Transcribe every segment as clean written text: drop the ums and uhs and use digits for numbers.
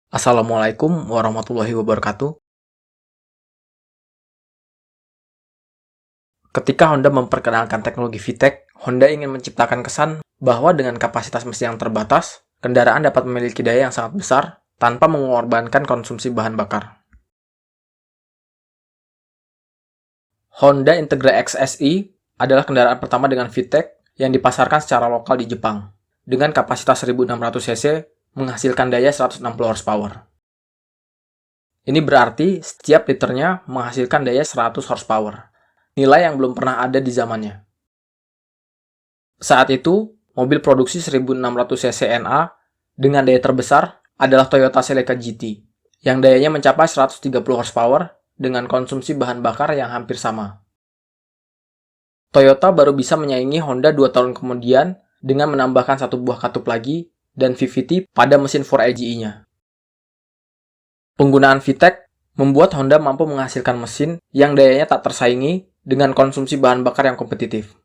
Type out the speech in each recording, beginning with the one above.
Assalamualaikum warahmatullahi wabarakatuh. Ketika Honda memperkenalkan teknologi VTEC, Honda ingin menciptakan kesan bahwa dengan kapasitas mesin yang terbatas, kendaraan dapat memiliki daya yang sangat besar tanpa mengorbankan konsumsi bahan bakar. Honda Integra X SI adalah kendaraan pertama dengan VTEC yang dipasarkan secara lokal di Jepang, dengan kapasitas 1600 cc menghasilkan daya 160 horsepower. Ini berarti setiap liternya menghasilkan daya 100 horsepower, nilai yang belum pernah ada di zamannya. Saat itu, mobil produksi 1600 cc NA dengan daya terbesar adalah Toyota Celica GT, yang dayanya mencapai 130 horsepower dengan konsumsi bahan bakar yang hampir sama. Toyota baru bisa menyaingi Honda 2 tahun kemudian dengan menambahkan satu buah katup lagi dan VVT pada mesin 4AGE-nya. Penggunaan VTEC membuat Honda mampu menghasilkan mesin yang dayanya tak tersaingi dengan konsumsi bahan bakar yang kompetitif.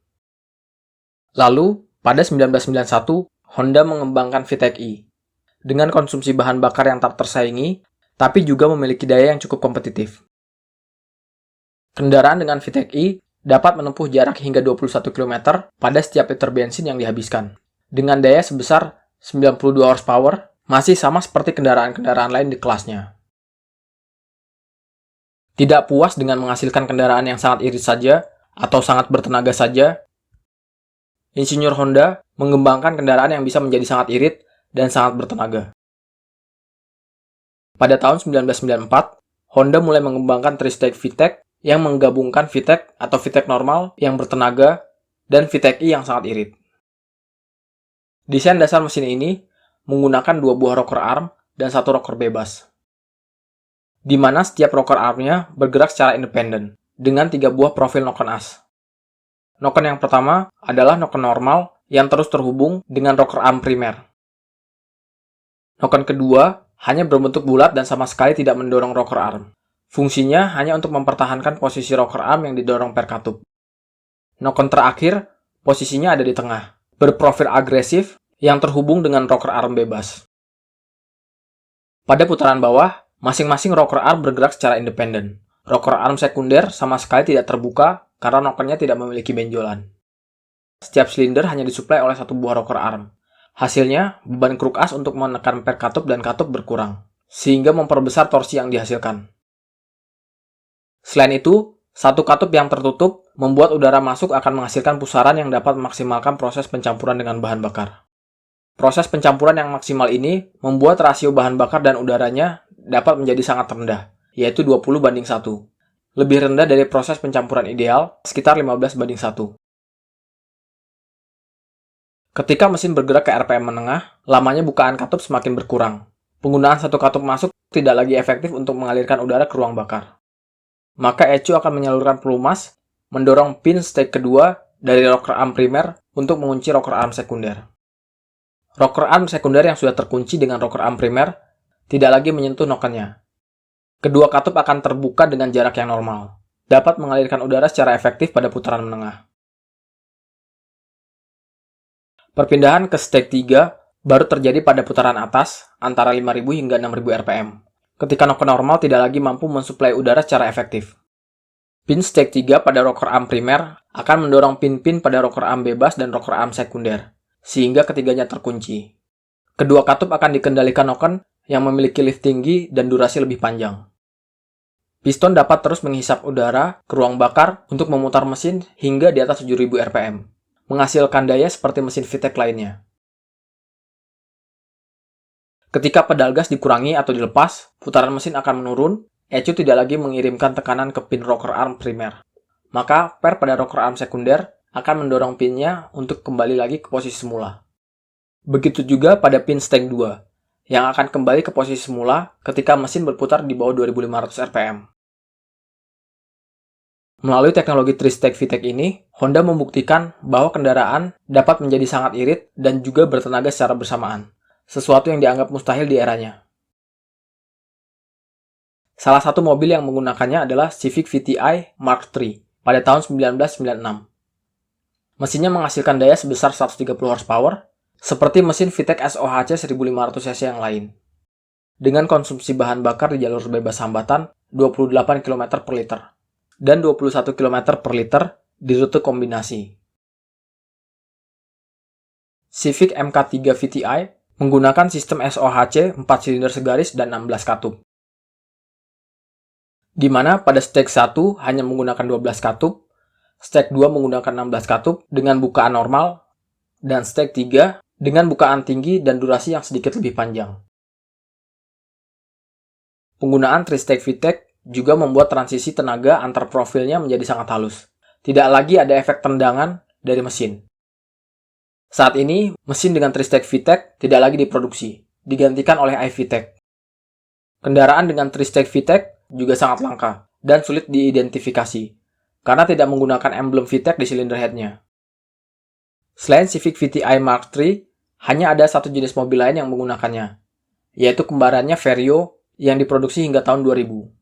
Lalu, pada 1991, Honda mengembangkan VTEC-i dengan konsumsi bahan bakar yang tak tersaingi, tapi juga memiliki daya yang cukup kompetitif. Kendaraan dengan VTEC-i dapat menempuh jarak hingga 21 km pada setiap liter bensin yang dihabiskan, dengan daya sebesar 92 horsepower, masih sama seperti kendaraan-kendaraan lain di kelasnya. Tidak puas dengan menghasilkan kendaraan yang sangat irit saja atau sangat bertenaga saja, insinyur Honda mengembangkan kendaraan yang bisa menjadi sangat irit dan sangat bertenaga. Pada tahun 1994, Honda mulai mengembangkan three-stage VTEC yang menggabungkan VTEC atau VTEC normal yang bertenaga dan VTEC-i yang sangat irit. Desain dasar mesin ini menggunakan dua buah rocker arm dan satu rocker bebas, di mana setiap rocker armnya bergerak secara independen, dengan 3 buah profil noken as. Noken yang pertama adalah noken normal yang terus terhubung dengan rocker arm primer. Noken kedua hanya berbentuk bulat dan sama sekali tidak mendorong rocker arm. Fungsinya hanya untuk mempertahankan posisi rocker arm yang didorong per katup. Noken terakhir, posisinya ada di tengah, berprofil agresif yang terhubung dengan rocker arm bebas. Pada putaran bawah, masing-masing rocker arm bergerak secara independen. Rocker arm sekunder sama sekali tidak terbuka karena nokennya tidak memiliki benjolan. Setiap silinder hanya disuplai oleh satu buah rocker arm. Hasilnya, beban kruk as untuk menekan per katup dan katup berkurang, sehingga memperbesar torsi yang dihasilkan. Selain itu, satu katup yang tertutup membuat udara masuk akan menghasilkan pusaran yang dapat memaksimalkan proses pencampuran dengan bahan bakar. Proses pencampuran yang maksimal ini membuat rasio bahan bakar dan udaranya dapat menjadi sangat rendah, yaitu 20:1. Lebih rendah dari proses pencampuran ideal, sekitar 15:1. Ketika mesin bergerak ke RPM menengah, lamanya bukaan katup semakin berkurang. Penggunaan satu katup masuk tidak lagi efektif untuk mengalirkan udara ke ruang bakar. Maka ECU akan menyalurkan pelumas, mendorong pin stage kedua dari rocker arm primer untuk mengunci rocker arm sekunder. Rocker arm sekunder yang sudah terkunci dengan rocker arm primer tidak lagi menyentuh nokennya. Kedua katup akan terbuka dengan jarak yang normal, dapat mengalirkan udara secara efektif pada putaran menengah. Perpindahan ke stage 3 baru terjadi pada putaran atas antara 5.000 hingga 6.000 rpm, ketika noken normal tidak lagi mampu mensuplai udara secara efektif. Pin stage 3 pada rocker arm primer akan mendorong pin-pin pada rocker arm bebas dan rocker arm sekunder, sehingga ketiganya terkunci. Kedua katup akan dikendalikan noken yang memiliki lift tinggi dan durasi lebih panjang. Piston dapat terus menghisap udara ke ruang bakar untuk memutar mesin hingga di atas 7.000 rpm, menghasilkan daya seperti mesin VTEC lainnya. Ketika pedal gas dikurangi atau dilepas, putaran mesin akan menurun, ECU tidak lagi mengirimkan tekanan ke pin rocker arm primer. Maka per pada rocker arm sekunder akan mendorong pinnya untuk kembali lagi ke posisi semula. Begitu juga pada pin stage 2, yang akan kembali ke posisi semula ketika mesin berputar di bawah 2.500 rpm. Melalui teknologi three-stage VTEC ini, Honda membuktikan bahwa kendaraan dapat menjadi sangat irit dan juga bertenaga secara bersamaan, sesuatu yang dianggap mustahil di eranya. Salah satu mobil yang menggunakannya adalah Civic VTI Mark III pada tahun 1996. Mesinnya menghasilkan daya sebesar 130 horsepower, seperti mesin VTEC SOHC 1500 cc yang lain. dengan konsumsi bahan bakar di jalur bebas hambatan 28 km per liter dan 21 km per liter di rute kombinasi. Civic MK3 VTI menggunakan sistem SOHC 4 silinder segaris dan 16 katup, di mana pada stek 1 hanya menggunakan 12 katup, stek 2 menggunakan 16 katup dengan bukaan normal, dan stek 3 dengan bukaan tinggi dan durasi yang sedikit lebih panjang. Penggunaan tri-stek VTEC juga membuat transisi tenaga antar profilnya menjadi sangat halus. Tidak lagi ada efek tendangan dari mesin. Saat ini, mesin dengan tri-stek VTEC tidak lagi diproduksi, digantikan oleh iVTEC. Kendaraan dengan tri-stek VTEC juga sangat langka dan sulit diidentifikasi, karena tidak menggunakan emblem VTEC di silinder head-nya. Selain Civic VTI Mark III, hanya ada satu jenis mobil lain yang menggunakannya, yaitu kembarannya Vario yang diproduksi hingga tahun 2000.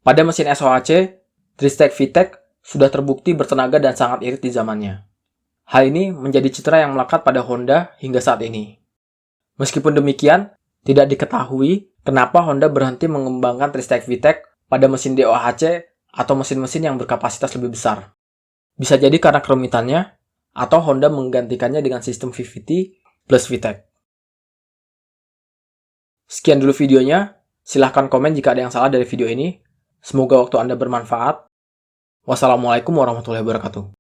Pada mesin SOHC, tri-stek VTEC sudah terbukti bertenaga dan sangat irit di zamannya. Hal ini menjadi citra yang melekat pada Honda hingga saat ini. Meskipun demikian, tidak diketahui kenapa Honda berhenti mengembangkan tri-stek VTEC pada mesin DOHC atau mesin-mesin yang berkapasitas lebih besar. Bisa jadi karena kerumitannya, atau Honda menggantikannya dengan sistem VVT plus VTEC. Sekian dulu videonya, silahkan komen jika ada yang salah dari video ini. Semoga waktu Anda bermanfaat. Wassalamualaikum warahmatullahi wabarakatuh.